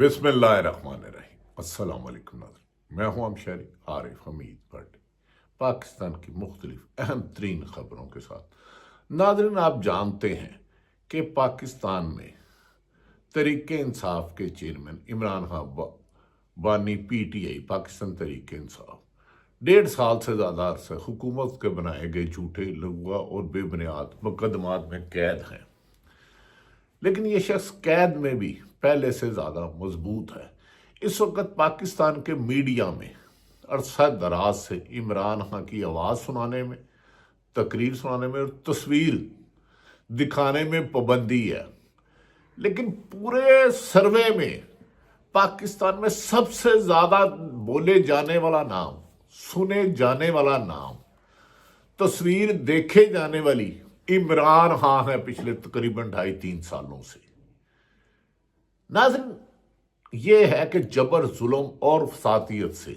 بسم اللہ الرحمن الرحیم۔ السلام علیکم ناظرین، میں ہوں شہری عارف حمید بٹ، پاکستان کی مختلف اہم ترین خبروں کے ساتھ۔ ناظرین، آپ جانتے ہیں کہ پاکستان میں تحریک انصاف کے چیئرمین عمران خان بانی P T I Pakistan Tehreek Insaf 1.5 سال سے زیادہ عرصے حکومت کے بنائے گئے جھوٹے لغوہ اور بے بنیاد مقدمات میں قید ہیں، لیکن یہ شخص قید میں بھی پہلے سے زیادہ مضبوط ہے۔ اس وقت پاکستان کے میڈیا میں عرصہ دراز سے عمران خان کی آواز سنانے میں، تقریر سنانے میں اور تصویر دکھانے میں پابندی ہے، لیکن پورے سروے میں پاکستان میں سب سے زیادہ بولے جانے والا نام، سنے جانے والا نام، تصویر دیکھے جانے والی عمران خان ہے پچھلے تقریباً 2.5-3 سالوں سے۔ ناظرین، یہ ہے کہ جبر، ظلم اور فسادیت سے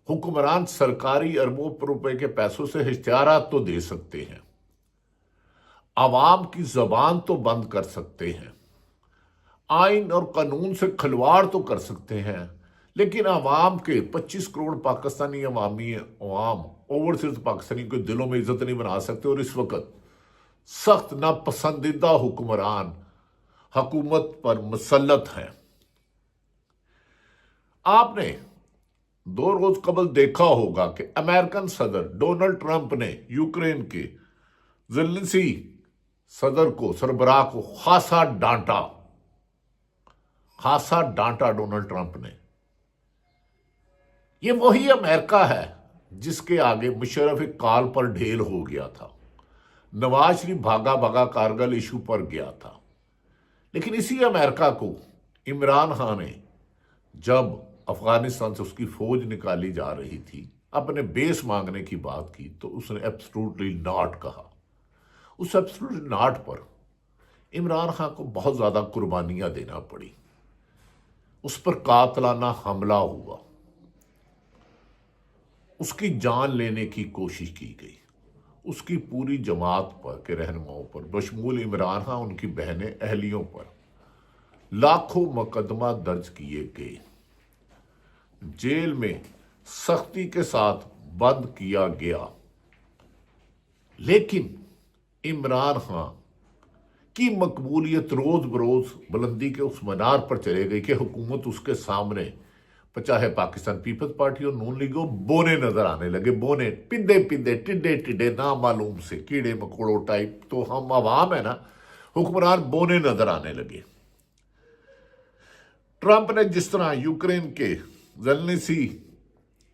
حکمران سرکاری اربوں روپے کے پیسوں سے اشتہارات تو دے سکتے ہیں، عوام کی زبان تو بند کر سکتے ہیں، آئین اور قانون سے کھلواڑ تو کر سکتے ہیں، لیکن عوام کے 25 کروڑ پاکستانی عوام اوورسیز پاکستانی کے دلوں میں عزت نہیں بنا سکتے، اور اس وقت سخت ناپسندیدہ حکمران حکومت پر مسلط ہیں۔ آپ نے 2 روز قبل دیکھا ہوگا کہ امریکن صدر ڈونلڈ ٹرمپ نے یوکرین کے زیلنسکی صدر کو، سربراہ کو خاصا ڈانٹا ڈونلڈ ٹرمپ نے۔ یہ وہی امریکہ ہے جس کے آگے مشرف کال پر ڈھیل ہو گیا تھا، نواز شریف بھاگا کارگل ایشو پر گیا تھا، لیکن اسی امریکہ کو عمران خان نے جب افغانستان سے اس کی فوج نکالی جا رہی تھی، اپنے بیس مانگنے کی بات کی، تو اس نے ایبسلوٹلی ناٹ کہا۔ اس ایبسلوٹلی ناٹ پر عمران خان کو بہت زیادہ قربانیاں دینا پڑی، اس پر قاتلانہ حملہ ہوا، اس کی جان لینے کی کوشش کی گئی، اس کی پوری جماعت پر کے رہنماؤں پر بشمول عمران خان، ان کی بہنیں، اہلیوں پر لاکھوں مقدمہ درج کیے گئے، جیل میں سختی کے ساتھ بند کیا گیا، لیکن عمران خان کی مقبولیت روز بروز بلندی کے اس منار پر چلے گئی کہ حکومت اس کے سامنے، چاہے پاکستان پیپلز پارٹی اور نون لیگ، بونے نظر آنے لگے، بونے، پندے ٹڈے نامعلوم سے کیڑے مکوڑوں ٹائپ، تو ہم عوام ہے نا، حکمران بونے نظر آنے لگے۔ ٹرمپ نے جس طرح یوکرین کے زیلنسکی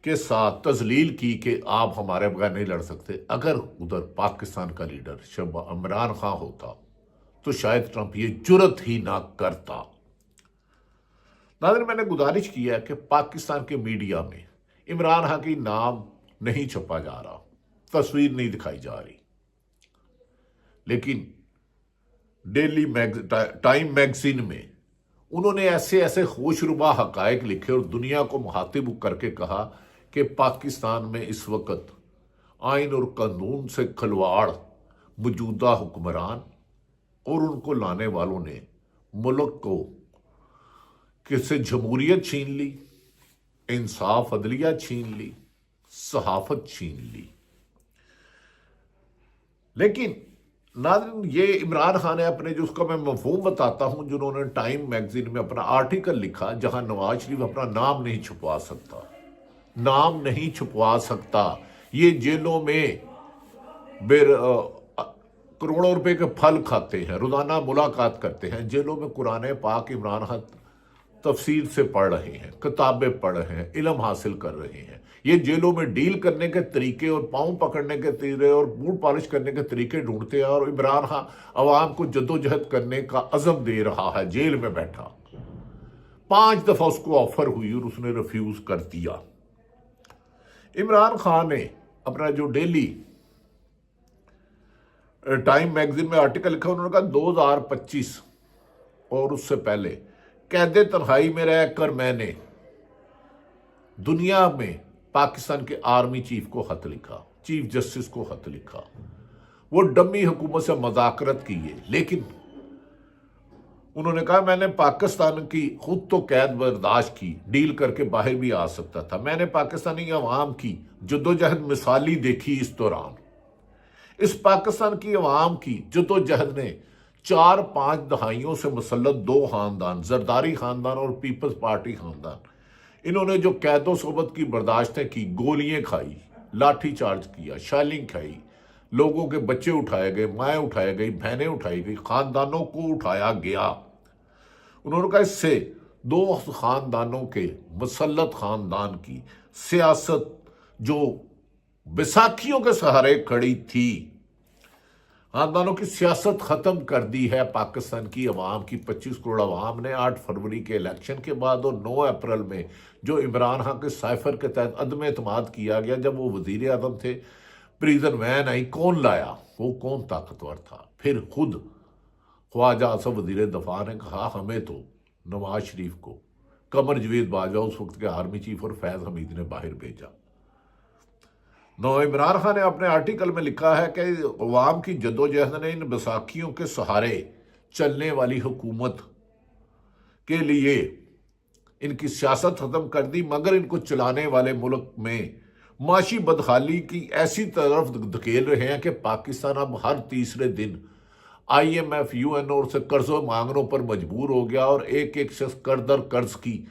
کے ساتھ تذلیل کی کہ آپ ہمارے بغیر نہیں لڑ سکتے، اگر ادھر پاکستان کا لیڈر عمران خان ہوتا تو شاید ٹرمپ یہ جرت ہی نہ کرتا۔ ناظرین، میں نے گزارش کیا کہ پاکستان کے میڈیا میں عمران خان کی نام نہیں چھپا جا رہا، تصویر نہیں دکھائی جا رہی، لیکن ٹائم میگزین میں انہوں نے ایسے ہوشربا حقائق لکھے اور دنیا کو مخاطب کر کے کہا کہ پاکستان میں اس وقت آئین اور قانون سے کھلواڑ موجودہ حکمران اور ان کو لانے والوں نے ملک کو سے جمہوریت چھین لی، انصاف عدلیہ چھین لی، صحافت چھین لی۔ لیکن ناظرین، یہ عمران خان نے اپنے، جو اس کا میں مفہوم بتاتا ہوں، جنہوں نے ٹائم میگزین میں اپنا آرٹیکل لکھا جہاں نواز شریف اپنا نام نہیں چھپوا سکتا، یہ جیلوں میں کروڑوں روپے کے پھل کھاتے ہیں، روزانہ ملاقات کرتے ہیں، جیلوں میں قرآن پاک عمران خان تفسیر سے پڑھ رہے ہیں، کتابیں پڑھ رہے ہیں، علم حاصل کر رہے ہیں، یہ جیلوں میں ڈیل کرنے کے طریقے اور پاؤں پکڑنے کے طریقے اور بوٹ پالش کرنے کے طریقے ڈھونڈتے ہیں، اور عمران خان عوام کو جدوجہد کرنے کا عزم دے رہا ہے جیل میں بیٹھا۔ 5 دفعہ اس کو آفر ہوئی اور اس نے ریفیوز کر دیا۔ عمران خان نے اپنا جو ڈیلی ٹائم میگزین میں آرٹیکل لکھا، انہوں نے کہا 2025 اور اس سے پہلے قید تنہائی میں رہ کر میں نے دنیا میں پاکستان کے آرمی چیف کو خط لکھا، چیف جسٹس کو خط لکھا، وہ ڈمی حکومت سے مذاکرت کیے، لیکن انہوں نے کہا میں نے پاکستان کی خود تو قید برداشت کی، ڈیل کر کے باہر بھی آ سکتا تھا، میں نے پاکستانی عوام کی جدوجہد مثالی دیکھی اس دوران۔ اس پاکستان کی عوام کی جدوجہد نے 4-5 دہائیوں سے مسلط 2 خاندان، زرداری خاندان اور پیپلز پارٹی خاندان، انہوں نے جو قید و صحبت کی برداشتیں کی، گولیاں کھائی، لاٹھی چارج کیا، شیلنگ کھائی، لوگوں کے بچے اٹھائے گئے، مائیں اٹھائے گئی، بہنیں اٹھائی گئی، خاندانوں کو اٹھایا گیا۔ انہوں نے کہا اس سے 2 خاندانوں کے، مسلط خاندان کی سیاست جو بیساکھیوں کے سہارے کھڑی تھی، خاندانوں کی سیاست ختم کر دی ہے پاکستان کی عوام کی۔ 25 کروڑ عوام نے 8 فروری کے الیکشن کے بعد اور 9 اپریل میں جو عمران خان کے سائفر کے تحت عدم اعتماد کیا گیا جب وہ وزیر اعظم تھے، پریزن وین آئی، کون لایا؟ وہ کون طاقتور تھا؟ پھر خود خواجہ آصف وزیر دفاع نے کہا ہمیں تو نواز شریف کو قمر جوید باجوہ اس وقت کے آرمی چیف اور فیض حمید نے باہر بھیجا۔ عمران خان نے اپنے آرٹیکل میں لکھا ہے کہ عوام کی جدوجہد نے ان بیساکھیوں کے سہارے چلنے والی حکومت کے لیے ان کی سیاست ختم کر دی، مگر ان کو چلانے والے ملک میں معاشی بدحالی کی ایسی طرف دھکیل رہے ہیں کہ پاکستان اب ہر تیسرے دن I M F, U N O سے قرضوں مانگنوں پر مجبور ہو گیا، اور ایک ایک شخص قرض در قرض کی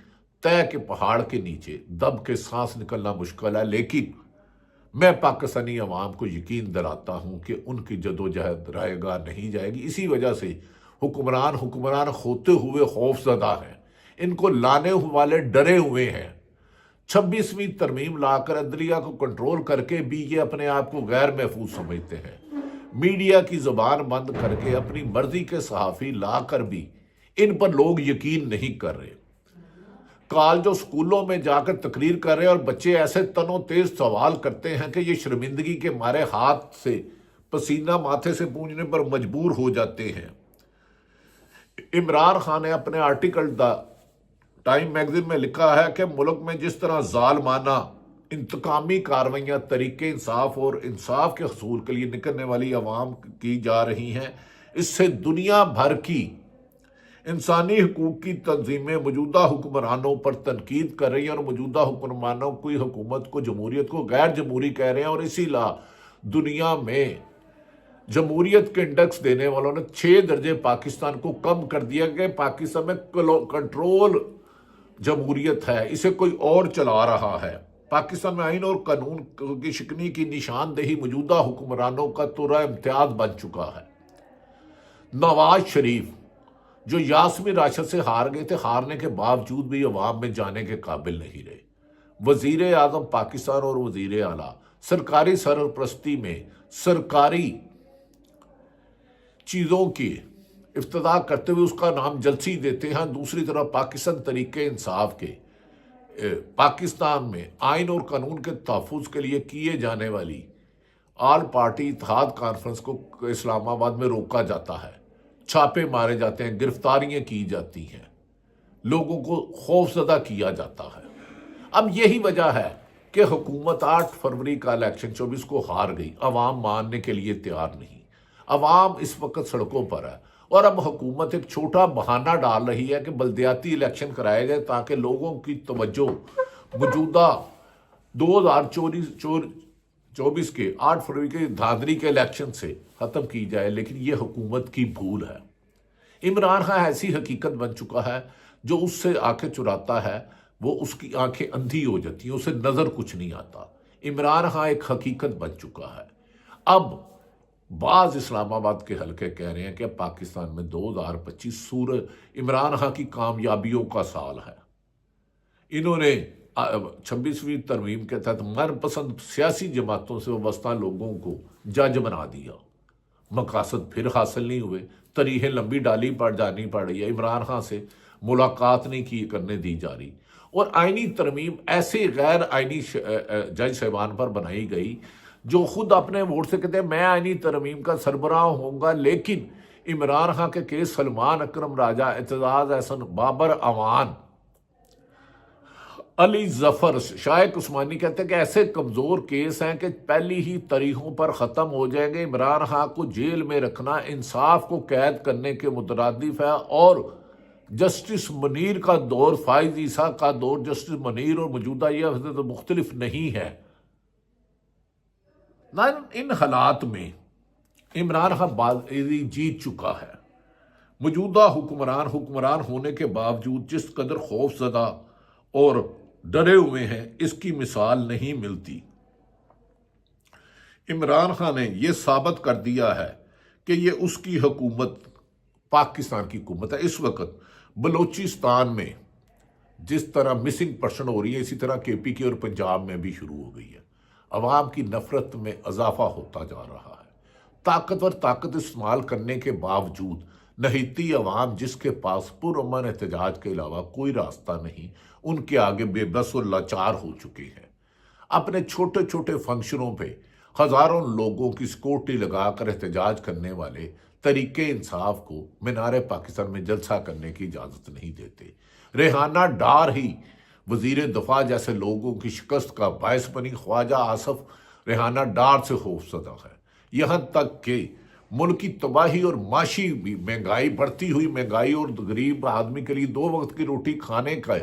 طے کے پہاڑ کے نیچے دب کے سانس نکلنا مشکل ہے۔ لیکن میں پاکستانی عوام کو یقین دلاتا ہوں کہ ان کی جدوجہد رائے گاہ نہیں جائے گی۔ اسی وجہ سے حکمران ہوتے ہوئے خوف زدہ ہیں، ان کو لانے والے ڈرے ہوئے ہیں۔ 26ویں ترمیم لا کر عدلیہ کو کنٹرول کر کے بھی یہ اپنے آپ کو غیر محفوظ سمجھتے ہیں۔ میڈیا کی زبان بند کر کے اپنی مرضی کے صحافی لا کر بھی ان پر لوگ یقین نہیں کر رہے۔ کالجوں سکولوں میں جا کر تقریر کر رہے ہیں اور بچے ایسے تنو تیز سوال کرتے ہیں کہ یہ شرمندگی کے مارے ہاتھ سے پسینہ ماتھے سے پونجنے پر مجبور ہو جاتے ہیں۔ عمران خان نے اپنے آرٹیکل دا ٹائم میگزین میں لکھا ہے کہ ملک میں جس طرح ظالمانہ انتقامی کارروائیاں طریقے انصاف اور انصاف کے حصول کے لیے نکلنے والی عوام کی جا رہی ہیں، اس سے دنیا بھر کی انسانی حقوق کی تنظیمیں موجودہ حکمرانوں پر تنقید کر رہی ہیں اور موجودہ حکمرانوں کی حکومت کو، جمہوریت کو غیر جمہوری کہہ رہے ہیں، اور اسی لیے دنیا میں جمہوریت کے انڈیکس دینے والوں نے 6 درجے پاکستان کو کم کر دیا کہ پاکستان میں کنٹرول جمہوریت ہے، اسے کوئی اور چلا رہا ہے۔ پاکستان میں آئین اور قانون کی شکنی کی نشاندہی موجودہ حکمرانوں کا ترہ امتیاز بن چکا ہے۔ نواز شریف جو یاسمین راشد سے ہار گئے تھے، ہارنے کے باوجود بھی عوام میں جانے کے قابل نہیں رہے۔ وزیر اعظم پاکستان اور وزیر اعلیٰ سرکاری سرپرستی میں سرکاری چیزوں کی افتتاح کرتے ہوئے اس کا نام جلسی دیتے ہیں۔ دوسری طرف پاکستان طریقے انصاف کے پاکستان میں آئین اور قانون کے تحفظ کے لیے کیے جانے والی آل پارٹی اتحاد کانفرنس کو اسلام آباد میں روکا جاتا ہے، چھاپے مارے جاتے ہیں، گرفتاریاں کی جاتی ہیں، لوگوں کو خوف زدہ کیا جاتا ہے۔ اب یہی وجہ ہے کہ حکومت 8 فروری کا الیکشن 24 کو ہار گئی، عوام ماننے کے لیے تیار نہیں، عوام اس وقت سڑکوں پر ہے، اور اب حکومت ایک چھوٹا بہانہ ڈال رہی ہے کہ بلدیاتی الیکشن کرائے جائے تاکہ لوگوں کی توجہ موجودہ 2024 کے 8 فروری کے دھاندلی کے الیکشن سے ختم کی جائے، لیکن یہ حکومت کی بھول ہے۔ عمران خان ایسی حقیقت بن چکا ہے، جو اس سے آنکھیں چراتا ہے وہ اس کی آنکھیں اندھی ہو جاتی ہیں، اسے نظر کچھ نہیں آتا۔ عمران خان ایک حقیقت بن چکا ہے۔ اب بعض اسلام آباد کے حلقے کہہ رہے ہیں کہ پاکستان میں 2025 عمران خان کی کامیابیوں کا سال ہے۔ انہوں نے 26ویں ترمیم کے تحت من پسند سیاسی جماعتوں سے وابستہ لوگوں کو جج بنا دیا، مقاصد پھر حاصل نہیں ہوئے، تاریخیں لمبی ڈالی جانی پڑ رہی ہے، عمران خان سے ملاقات نہیں کرنے دی جا رہی، اور آئینی ترمیم ایسے غیر آئینی جج صاحبان پر بنائی گئی جو خود اپنے ووٹ سے کہتے ہیں میں آئینی ترمیم کا سربراہ ہوں گا، لیکن عمران خان کے کیس سلمان اکرم راجہ، اعتزاز احسن، بابر اعوان، علی ظفر شائق عثمانی کہتے ہیں کہ ایسے کمزور کیس ہیں کہ پہلی ہی تاریخوں پر ختم ہو جائیں گے. عمران خان کو جیل میں رکھنا انصاف کو قید کرنے کے مترادف ہے، اور جسٹس منیر کا دور، فائز عیسیٰ کا دور جسٹس منیر اور موجودہ یہ حضرت مختلف نہیں ہے. ان حالات میں عمران خان بازی جیت چکا ہے. موجودہ حکمران ہونے کے باوجود جس قدر خوف زدہ اور ڈرے ہوئے ہیں اس کی مثال نہیں ملتی. عمران خان نے یہ ثابت کر دیا ہے کہ یہ اس کی حکومت پاکستان کی حکومت ہے. اس وقت بلوچستان میں جس طرح مسنگ پرسن ہو رہی ہے، اسی طرح کے پی کے اور پنجاب میں بھی شروع ہو گئی ہے. عوام کی نفرت میں اضافہ ہوتا جا رہا ہے. طاقت استعمال کرنے کے باوجود نہیتی عوام جس کے پاس پرامن احتجاج کے علاوہ کوئی راستہ نہیں، ان کے آگے بے بس اور لاچار ہو چکے ہیں. اپنے چھوٹے چھوٹے فنکشنوں پہ ہزاروں لوگوں کی سیکورٹی لگا کر احتجاج کرنے والے طریقے انصاف کو مینار پاکستان میں جلسہ کرنے کی اجازت نہیں دیتے. ریحانہ ڈار ہی وزیر دفاع جیسے لوگوں کی شکست کا باعث بنی. خواجہ آصف ریحانہ ڈار سے خوف زدہ ہے، یہاں تک کہ ملک کی تباہی اور معاشی مہنگائی، بڑھتی ہوئی مہنگائی اور غریب آدمی کے لیے 2 وقت کی روٹی کھانے کا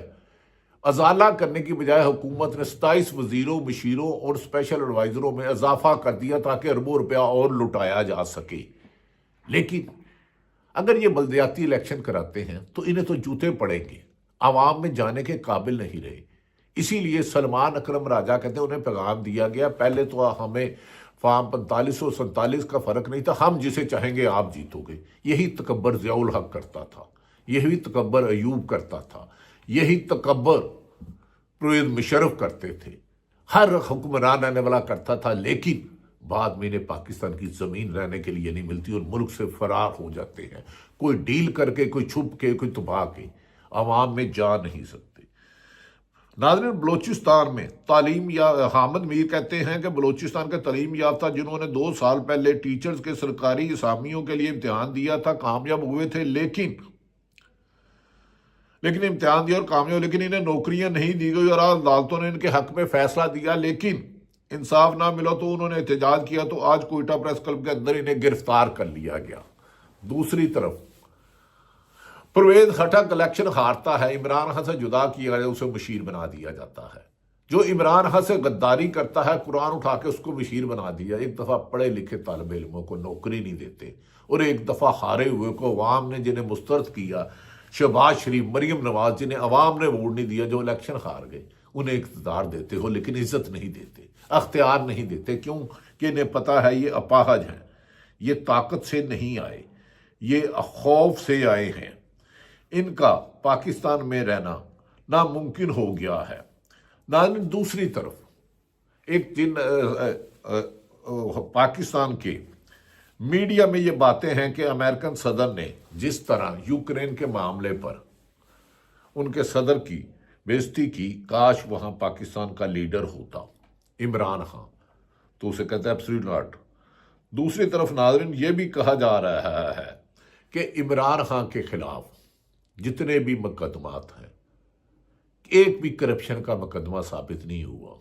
ازالہ کرنے کی بجائے حکومت نے 27 وزیروں، مشیروں اور اسپیشل ایڈوائزروں میں اضافہ کر دیا تاکہ اربوں روپیہ اور لٹایا جا سکے. لیکن اگر یہ بلدیاتی الیکشن کراتے ہیں تو انہیں تو جوتے پڑیں گے، عوام میں جانے کے قابل نہیں رہے. اسی لیے سلمان اکرم راجہ کہتے ہیں انہیں پیغام دیا گیا، پہلے تو ہمیں فارم 45 اور 47 کا فرق نہیں تھا، ہم جسے چاہیں گے آپ جیتو گے. یہی تکبر ضیاء الحق کرتا تھا، یہی تکبر ایوب کرتا تھا، یہی تکبر پرویز مشرف کرتے تھے. ہر حکمران آنے والا کرتا تھا، لیکن بعد میں انہیں پاکستان کی زمین رہنے کے لیے نہیں ملتی اور ملک سے فرار ہو جاتے ہیں، کوئی ڈیل کر کے، کوئی چھپ کے، کوئی تباہ کے. عوام میں جا نہیں سکتے. ناظرین، بلوچستان میں تعلیم حامد میر کہتے ہیں کہ بلوچستان کے تعلیم یافتہ جنہوں نے 2 سال پہلے ٹیچرز کے سرکاری اسامیوں کے لیے امتحان دیا تھا کامیاب ہوئے تھے، لیکن امتحان دیا اور کامیاب، لیکن انہیں نوکریاں نہیں دی گئی اور عدالتوں نے ان کے حق میں فیصلہ دیا، لیکن انصاف نہ ملا تو انہوں نے احتجاج کیا تو آج کوئٹہ پریس کلب کے اندر انہیں گرفتار کر لیا گیا. دوسری طرف پرویز خٹک الیکشن ہارتا ہے، عمران خان سے جدا کیا جائے، اسے مشیر بنا دیا جاتا ہے. جو عمران خان سے غداری کرتا ہے قرآن اٹھا کے اس کو مشیر بنا دیا. ایک دفعہ پڑھے لکھے طالب علموں کو نوکری نہیں دیتے، اور ایک دفعہ ہارے ہوئے کو عوام نے جنہیں مسترد کیا، شہباز شریف، مریم نواز، جنہیں عوام نے ووٹ نہیں دیا، جو الیکشن ہار گئے، انہیں اقتدار دیتے ہو لیکن عزت نہیں دیتے، اختیار نہیں دیتے. کیوں کہ انہیں پتا ہے یہ اپاہج ہیں، یہ طاقت سے نہیں آئے، یہ خوف سے آئے ہیں. ان کا پاکستان میں رہنا ناممکن ہو گیا ہے. ناظرین، دوسری طرف ایک پاکستان کے میڈیا میں یہ باتیں ہیں کہ امریکن صدر نے جس طرح یوکرین کے معاملے پر ان کے صدر کی بےعزتی کی، کاش وہاں پاکستان کا لیڈر ہوتا عمران خان، تو اسے کہتا ہے ایبسلیوٹ ناٹ. دوسری طرف ناظرین، یہ بھی کہا جا رہا ہے کہ عمران خان کے خلاف جتنے بھی مقدمات ہیں، ایک بھی کرپشن کا مقدمہ ثابت نہیں ہوا.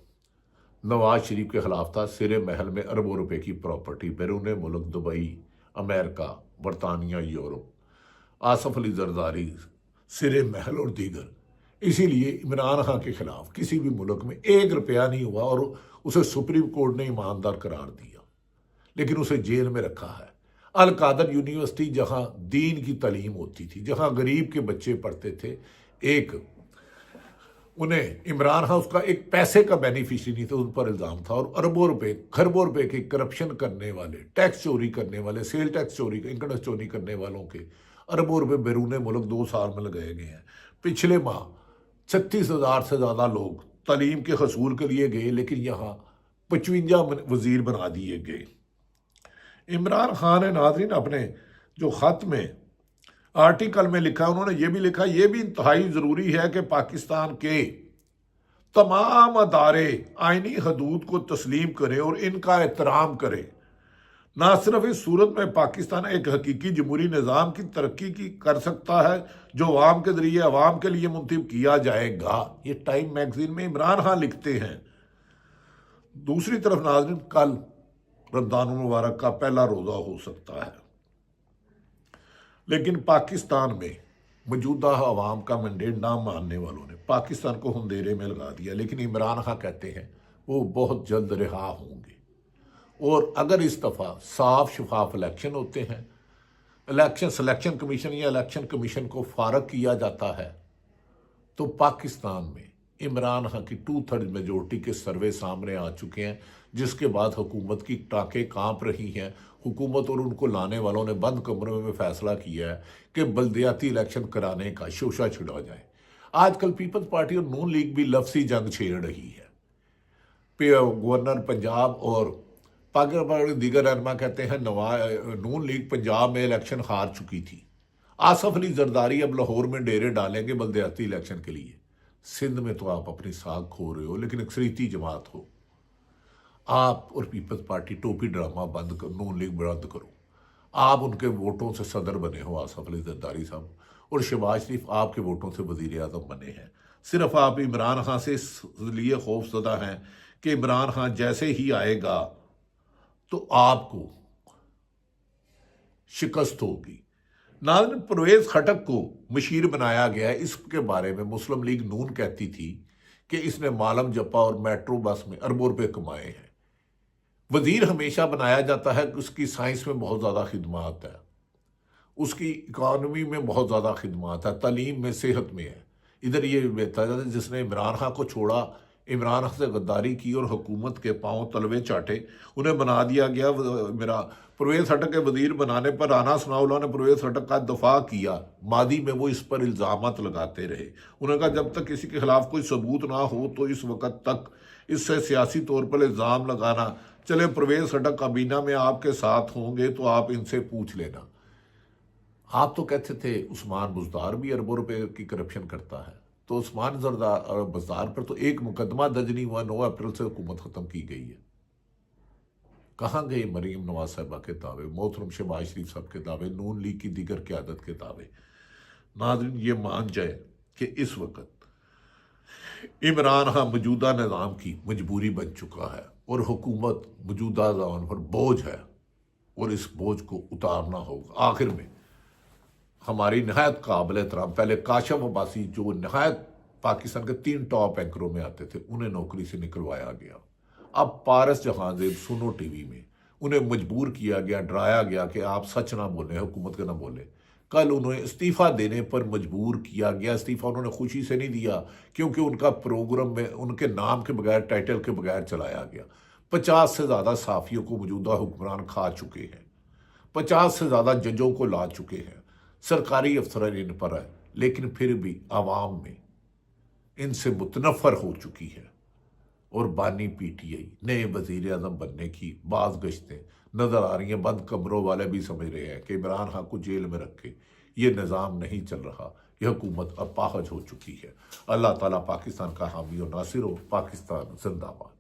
نواز شریف کے خلاف تھا، سرے محل میں اربوں روپے کی پراپرٹی، بیرون ملک دبئی، امریکہ، برطانیہ، یورپ، آصف علی زرداری، سرے محل اور دیگر. اسی لیے عمران خان کے خلاف کسی بھی ملک میں 1 روپیہ نہیں ہوا اور اسے سپریم کورٹ نے ایماندار قرار دیا، لیکن اسے جیل میں رکھا ہے. القادر یونیورسٹی جہاں دین کی تعلیم ہوتی تھی، جہاں غریب کے بچے پڑھتے تھے، انہیں عمران خان اس کا ایک پیسے کا بینیفیشری نہیں تھا، ان پر الزام تھا، اور اربوں روپے، کھربوں روپے کے کرپشن کرنے والے، ٹیکس چوری کرنے والے، سیل ٹیکس چوری، انکم ٹیکس چوری کرنے والوں کے اربوں روپے بیرون ملک 2 سال میں لگائے گئے ہیں. پچھلے ماہ 36,000 سے زیادہ لوگ تعلیم کے حصول کے لیے گئے، لیکن یہاں 55 وزیر بنا دیے گئے. عمران خان نے ناظرین اپنے جو خط میں آرٹیکل میں لکھا، انہوں نے یہ بھی لکھا، یہ بھی انتہائی ضروری ہے کہ پاکستان کے تمام ادارے آئینی حدود کو تسلیم کریں اور ان کا احترام کریں. نہ صرف اس صورت میں پاکستان ایک حقیقی جمہوری نظام کی ترقی کی کر سکتا ہے جو عوام کے ذریعے عوام کے لیے منتخب کیا جائے گا، یہ ٹائم میگزین میں عمران خان لکھتے ہیں۔ دوسری طرف ناظرین، کل رمضان المبارک کا پہلا روزہ ہو سکتا ہے، لیکن پاکستان میں موجودہ عوام کا مینڈیٹ نہ ماننے والوں نے پاکستان کو اندھیرے میں لگا دیا، لیکن عمران خان کہتے ہیں وہ بہت جلد رہا ہوں گے، اور اگر اس دفعہ صاف شفاف الیکشن ہوتے ہیں، الیکشن سلیکشن کمیشن یا الیکشن کمیشن کو فارغ کیا جاتا ہے، تو پاکستان میں عمران خان کی 2/3 میجورٹی کے سروے سامنے آ چکے ہیں، جس کے بعد حکومت کی ٹانکیں کانپ رہی ہیں۔ حکومت اور ان کو لانے والوں نے بند کمروں میں فیصلہ کیا ہے کہ بلدیاتی الیکشن کرانے کا شوشہ چھڑا جائے۔ آج کل پیپلز پارٹی اور نون لیگ بھی لفظی جنگ چھیڑ رہی ہے۔ گورنر پنجاب اور پاکستان دیگر رہنما کہتے ہیں نون لیگ پنجاب میں الیکشن ہار چکی تھی، آصف علی زرداری اب لاہور میں ڈیرے ڈالیں گے بلدیاتی الیکشن کے لیے۔ سندھ میں تو آپ اپنی ساکھ کھو رہے ہو، لیکن اکثریتی جماعت ہو۔ آپ اور پیپلز پارٹی ٹوپی ڈرامہ بند کرو، نون لیگ بند کرو۔ آپ ان کے ووٹوں سے صدر بنے ہو آصف علی زرداری صاحب، اور شہباز شریف آپ کے ووٹوں سے وزیر اعظم بنے ہیں۔ صرف آپ عمران خان سے اس لیے خوف زدہ ہیں کہ عمران خان جیسے ہی آئے گا تو آپ کو شکست ہوگی۔ ناظرین، پرویز خٹک کو مشیر بنایا گیا ہے، اس کے بارے میں مسلم لیگ نون کہتی تھی کہ اس نے مالم جپا اور میٹرو بس میں اربوں روپے کمائے ہیں۔ وزیر ہمیشہ بنایا جاتا ہے کہ اس کی سائنس میں بہت زیادہ خدمات ہے، اس کی اکانومی میں بہت زیادہ خدمات ہے، تعلیم میں، صحت میں ہے۔ ادھر یہ بہتا جاتا ہے جس نے عمران خان کو چھوڑا، عمران خان سے غداری کی اور حکومت کے پاؤں تلوے چاٹے، انہیں بنا دیا گیا۔ میرا پرویز خٹک کے وزیر بنانے پر رانا ثناء اللہ نے پرویز خٹک کا دفاع کیا، ماضی میں وہ اس پر الزامات لگاتے رہے۔ انہوں نے کہا جب تک کسی کے خلاف کوئی ثبوت نہ ہو تو اس وقت تک اس سے سیاسی طور پر الزام لگانا، چلے پرویز خٹک کابینہ میں آپ کے ساتھ ہوں گے تو آپ ان سے پوچھ لینا۔ آپ تو کہتے تھے عثمان بزدار بھی اربوں روپے کی کرپشن کرتا ہے، تو عثمان بزدار پر تو ایک مقدمہ درج نہیں ہوا، 9 اپریل سے حکومت ختم کی گئی ہے۔ کہاں گئے مریم نواز صاحبہ کے دعوے، محترم شہباز شریف صاحب کے دعوے، نون لیگ کی دیگر قیادت کے دعوے؟ ناظرین، یہ مان جائے کہ اس وقت عمران خان موجودہ نظام کی مجبوری بن چکا ہے، اور حکومت موجودہ نظام پر بوجھ ہے، اور اس بوجھ کو اتارنا ہوگا۔ آخر میں ہماری نہایت قابل احترام پہلے کاشف عباسی، جو نہایت پاکستان کے 3 ٹاپ اینکروں میں آتے تھے، انہیں نوکری سے نکلوایا گیا۔ اب پارس جہانزیب سنو ٹی وی میں انہیں مجبور کیا گیا، ڈرایا گیا کہ آپ سچ نہ بولیں، حکومت کے نہ بولیں۔ کل انہیں استعفیٰ دینے پر مجبور کیا گیا۔ استعفیٰ انہوں نے خوشی سے نہیں دیا، کیونکہ ان کا پروگرام میں ان کے نام کے بغیر، ٹائٹل کے بغیر چلایا گیا۔ 50 سے زیادہ صحافیوں کو موجودہ حکمران کھا چکے ہیں، 50 سے زیادہ ججوں کو لا چکے ہیں، سرکاری افسران ان پر ہے، لیکن پھر بھی عوام میں ان سے متنفر ہو چکی ہے، اور بانی پی ٹی آئی نئے وزیر اعظم بننے کی بعض گشتیں نظر آ رہی ہیں۔ بند کمروں والے بھی سمجھ رہے ہیں کہ عمران خان کو جیل میں رکھ کے یہ نظام نہیں چل رہا، یہ حکومت اپاہج ہو چکی ہے۔ اللہ تعالیٰ پاکستان کا حامی و ناصر ہو۔ پاکستان زندہ باد۔